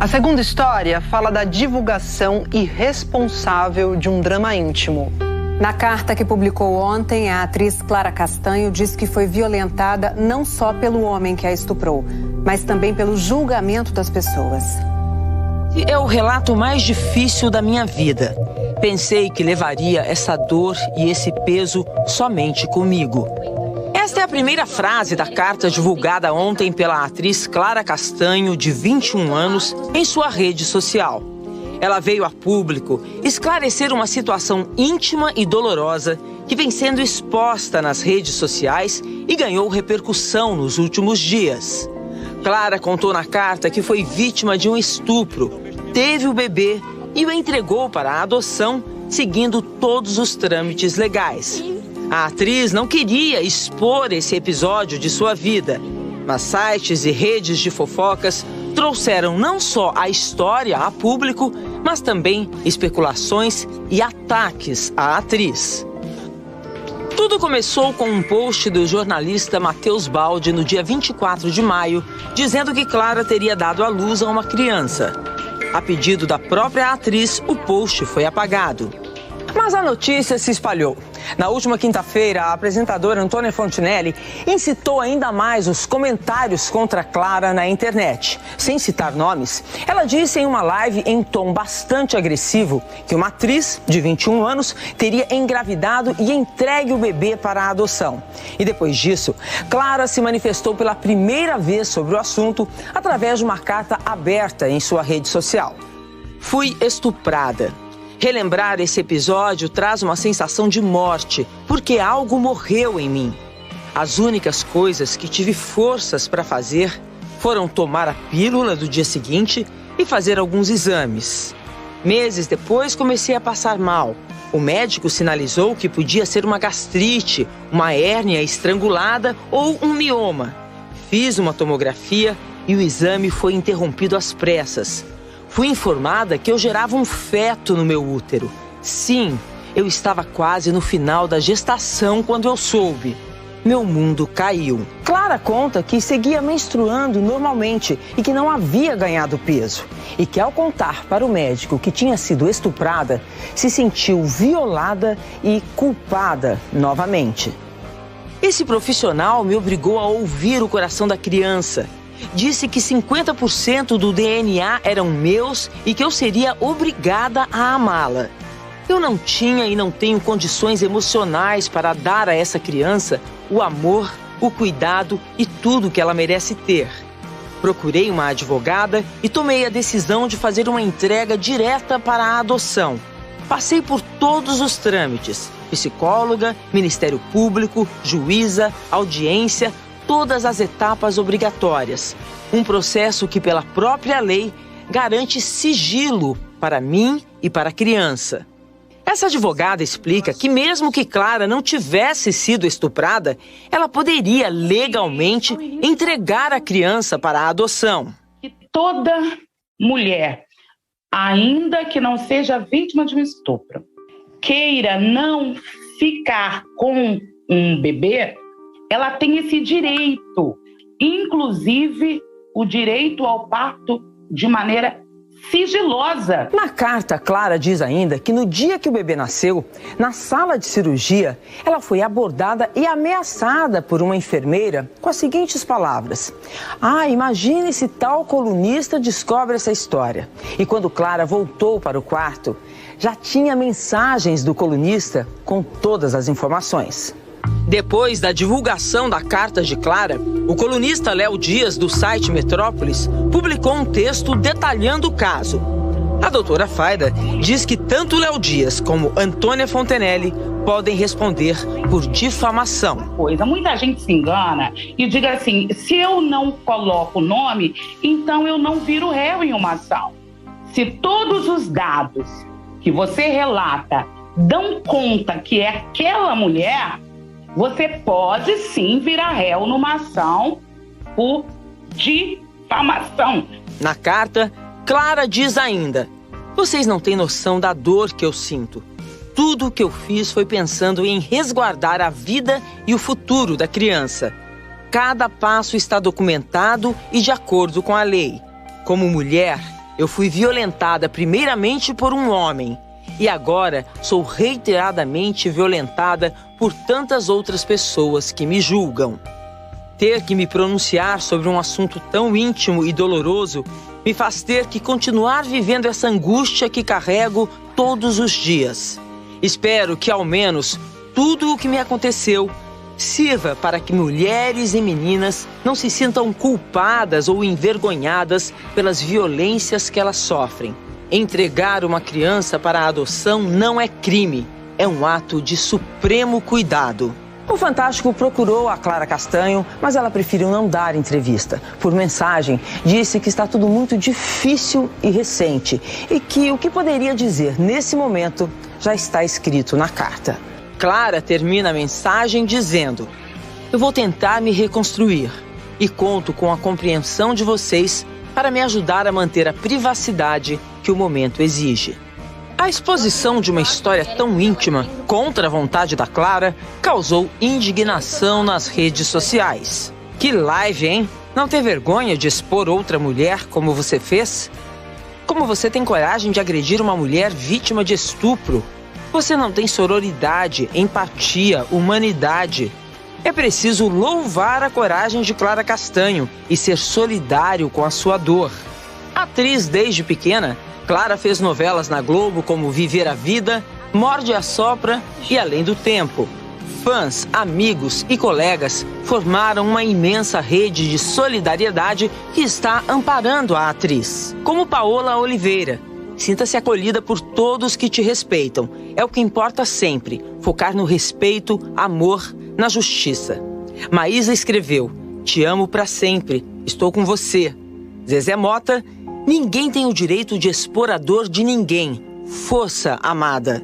A segunda história fala da divulgação irresponsável de um drama íntimo. Na carta que publicou ontem, a atriz Clara Castanho diz que foi violentada não só pelo homem que a estuprou, mas também pelo julgamento das pessoas. É o relato mais difícil da minha vida. Pensei que levaria essa dor e esse peso somente comigo. Esta é a primeira frase da carta divulgada ontem pela atriz Clara Castanho, de 21 anos, em sua rede social. Ela veio a público esclarecer uma situação íntima e dolorosa que vem sendo exposta nas redes sociais e ganhou repercussão nos últimos dias. Clara contou na carta que foi vítima de um estupro, teve o bebê e o entregou para a adoção, seguindo todos os trâmites legais. A atriz não queria expor esse episódio de sua vida, mas sites e redes de fofocas trouxeram não só a história a público, mas também especulações e ataques à atriz. Tudo começou com um post do jornalista Matheus Baldi no dia 24 de maio, dizendo que Clara teria dado à luz a uma criança. A pedido da própria atriz, o post foi apagado. Mas a notícia se espalhou. Na última quinta-feira, a apresentadora Antônia Fontinelli incitou ainda mais os comentários contra Clara na internet. Sem citar nomes, ela disse em uma live em tom bastante agressivo que uma atriz de 21 anos teria engravidado e entregue o bebê para a adoção. E depois disso, Clara se manifestou pela primeira vez sobre o assunto através de uma carta aberta em sua rede social. Fui estuprada. Relembrar esse episódio traz uma sensação de morte, porque algo morreu em mim. As únicas coisas que tive forças para fazer foram tomar a pílula do dia seguinte e fazer alguns exames. Meses depois comecei a passar mal. O médico sinalizou que podia ser uma gastrite, uma hérnia estrangulada ou um mioma. Fiz uma tomografia e o exame foi interrompido às pressas. Fui informada que eu gerava um feto no meu útero. Sim, eu estava quase no final da gestação quando eu soube. Meu mundo caiu. Clara conta que seguia menstruando normalmente e que não havia ganhado peso. E que ao contar para o médico que tinha sido estuprada, se sentiu violada e culpada novamente. Esse profissional me obrigou a ouvir o coração da criança. Disse que 50% do DNA eram meus e que eu seria obrigada a amá-la. Eu não tinha e não tenho condições emocionais para dar a essa criança o amor, o cuidado e tudo que ela merece ter. Procurei uma advogada e tomei a decisão de fazer uma entrega direta para a adoção. Passei por todos os trâmites: psicóloga, Ministério Público, juíza, audiência, todas as etapas obrigatórias. Um processo que, pela própria lei, garante sigilo para mim e para a criança. Essa advogada explica que mesmo que Clara não tivesse sido estuprada, ela poderia legalmente entregar a criança para a adoção. Toda mulher, ainda que não seja vítima de um estupro, queira não ficar com um bebê, ela tem esse direito, inclusive o direito ao parto de maneira sigilosa. Na carta, Clara diz ainda que no dia que o bebê nasceu, na sala de cirurgia, ela foi abordada e ameaçada por uma enfermeira com as seguintes palavras: imagine se tal colunista descobre essa história. E quando Clara voltou para o quarto, já tinha mensagens do colunista com todas as informações. Depois da divulgação da carta de Clara, o colunista Léo Dias, do site Metrópolis, publicou um texto detalhando o caso. A doutora Faida diz que tanto Léo Dias como Antônia Fontinelli podem responder por difamação. Muita gente se engana e diz assim: se eu não coloco o nome, então eu não viro réu em uma ação. Se todos os dados que você relata dão conta que é aquela mulher, você pode sim virar réu numa ação por difamação. Na carta, Clara diz ainda: vocês não têm noção da dor que eu sinto. Tudo o que eu fiz foi pensando em resguardar a vida e o futuro da criança. Cada passo está documentado e de acordo com a lei. Como mulher, Eu fui violentada primeiramente por um homem e agora sou reiteradamente violentada por tantas outras pessoas que me julgam. Ter que me pronunciar sobre um assunto tão íntimo e doloroso me faz ter que continuar vivendo essa angústia que carrego todos os dias. Espero que, ao menos, tudo o que me aconteceu sirva para que mulheres e meninas não se sintam culpadas ou envergonhadas pelas violências que elas sofrem. Entregar uma criança para a adoção não é crime, é um ato de supremo cuidado. O Fantástico procurou a Clara Castanho, mas ela preferiu não dar entrevista. Por mensagem, disse que está tudo muito difícil e recente e que o que poderia dizer nesse momento já está escrito na carta. Clara termina a mensagem dizendo: eu vou tentar me reconstruir e conto com a compreensão de vocês para me ajudar a manter a privacidade que o momento exige. A exposição de uma história tão íntima, contra a vontade da Clara, causou indignação nas redes sociais. Que live, hein? Não ter vergonha de expor outra mulher como você fez? Como você tem coragem de agredir uma mulher vítima de estupro? Você não tem sororidade, empatia, humanidade. É preciso louvar a coragem de Clara Castanho e ser solidário com a sua dor. Atriz desde pequena, Clara fez novelas na Globo como Viver a Vida, Morde a Sopra e Além do Tempo. Fãs, amigos e colegas formaram uma imensa rede de solidariedade que está amparando a atriz. Como Paola Oliveira. Sinta-se acolhida por todos que te respeitam. É o que importa sempre, focar no respeito, amor, na justiça. Maísa escreveu: te amo pra sempre, estou com você. Zezé Mota: ninguém tem o direito de expor a dor de ninguém. Força, amada.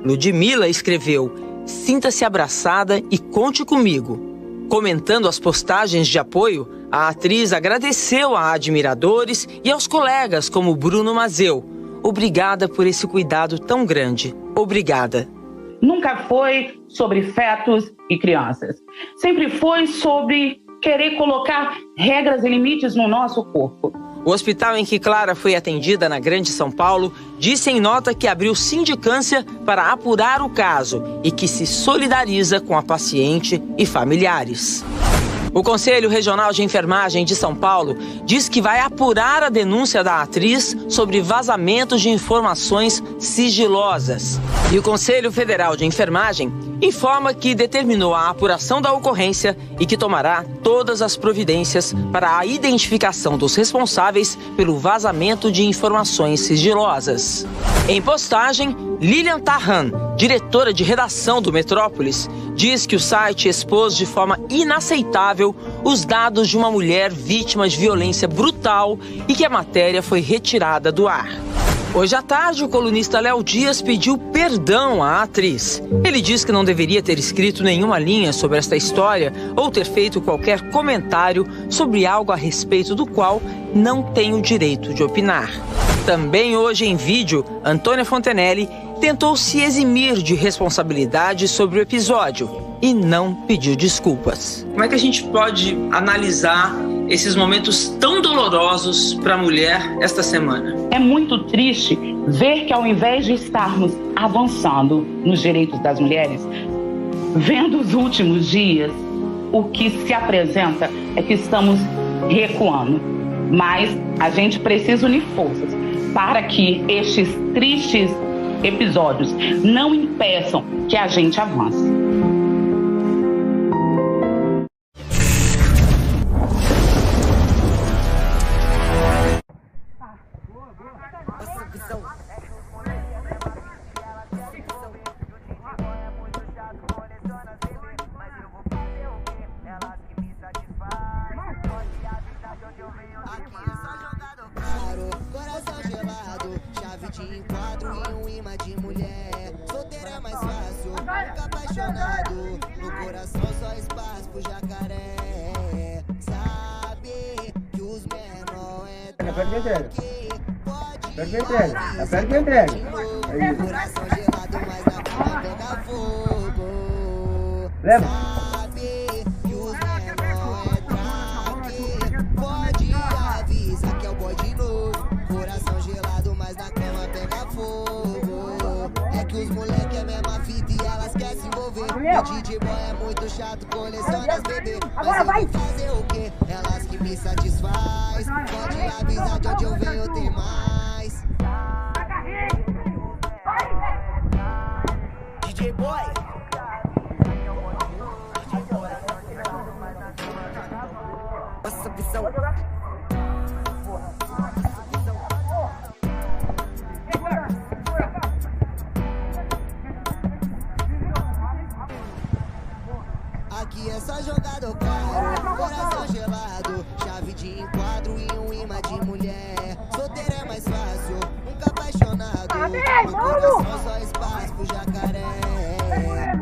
Ludmila escreveu: sinta-se abraçada e conte comigo. Comentando as postagens de apoio, a atriz agradeceu a admiradores e aos colegas como Bruno Mazeu. Obrigada por esse cuidado tão grande. Obrigada. Nunca foi sobre fetos e crianças. Sempre foi sobre querer colocar regras e limites no nosso corpo. O hospital em que Clara foi atendida, na Grande São Paulo, disse em nota que abriu sindicância para apurar o caso e que se solidariza com a paciente e familiares. O Conselho Regional de Enfermagem de São Paulo diz que vai apurar a denúncia da atriz sobre vazamentos de informações sigilosas. E o Conselho Federal de Enfermagem informa que determinou a apuração da ocorrência e que tomará todas as providências para a identificação dos responsáveis pelo vazamento de informações sigilosas. Em postagem, Lilian Tarran, diretora de redação do Metrópolis, diz que o site expôs de forma inaceitável os dados de uma mulher vítima de violência brutal e que a matéria foi retirada do ar. Hoje à tarde, o colunista Léo Dias pediu perdão à atriz. Ele diz que não deveria ter escrito nenhuma linha sobre esta história ou ter feito qualquer comentário sobre algo a respeito do qual não tem o direito de opinar. Também hoje em vídeo, Antônia Fontenelle tentou se eximir de responsabilidade sobre o episódio e não pediu desculpas. Como é que a gente pode analisar esses momentos tão dolorosos para a mulher esta semana? É muito triste ver que, ao invés de estarmos avançando nos direitos das mulheres, vendo os últimos dias, o que se apresenta é que estamos recuando. Mas a gente precisa unir forças para que estes tristes episódios não impeçam que a gente avance. Coração gelado, chave de enquadro e um imã de mulher. Solteira é mais fácil, nunca apaixonado. No coração só espaço pro jacaré. Sabe que os menor é que pode entrega. Coração gelado, mas a boca pega fogo. Sabe que os menor é traque. Pode avisar que é o boy de novo. Coração O DJ Boy é muito chato, coleciona as bebê. Agora vai fazer o quê? Elas que me satisfaz. Pode avisar de onde eu venho, tem mais. DJ Boy. Passa visão. Aqui é só jogador caro, coração gelado, chave de enquadro e um imã de mulher. Solteiro é mais fácil, nunca apaixonado. No coração só espaço pro jacaré.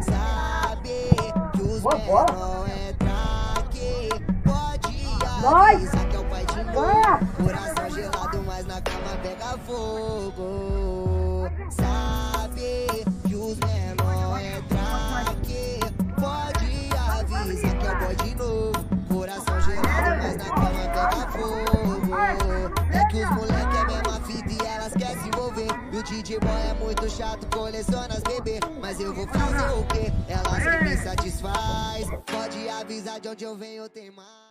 Sabe que os menor é traque. Pode avisar que é o pai de novo. Coração gelado, mas na cama pega fogo. Sabe que os menor é traque. Pode avisar que é o boy de novo. Coração gelado, mas na cama pega fogo. É que os moleque é a mesma fita e elas querem se envolver. E o DJ Boy é muito chato, coleciona as bebê. Mas eu vou fazer o quê? Elas que me satisfaz. Pode avisar de onde eu venho, tem mais.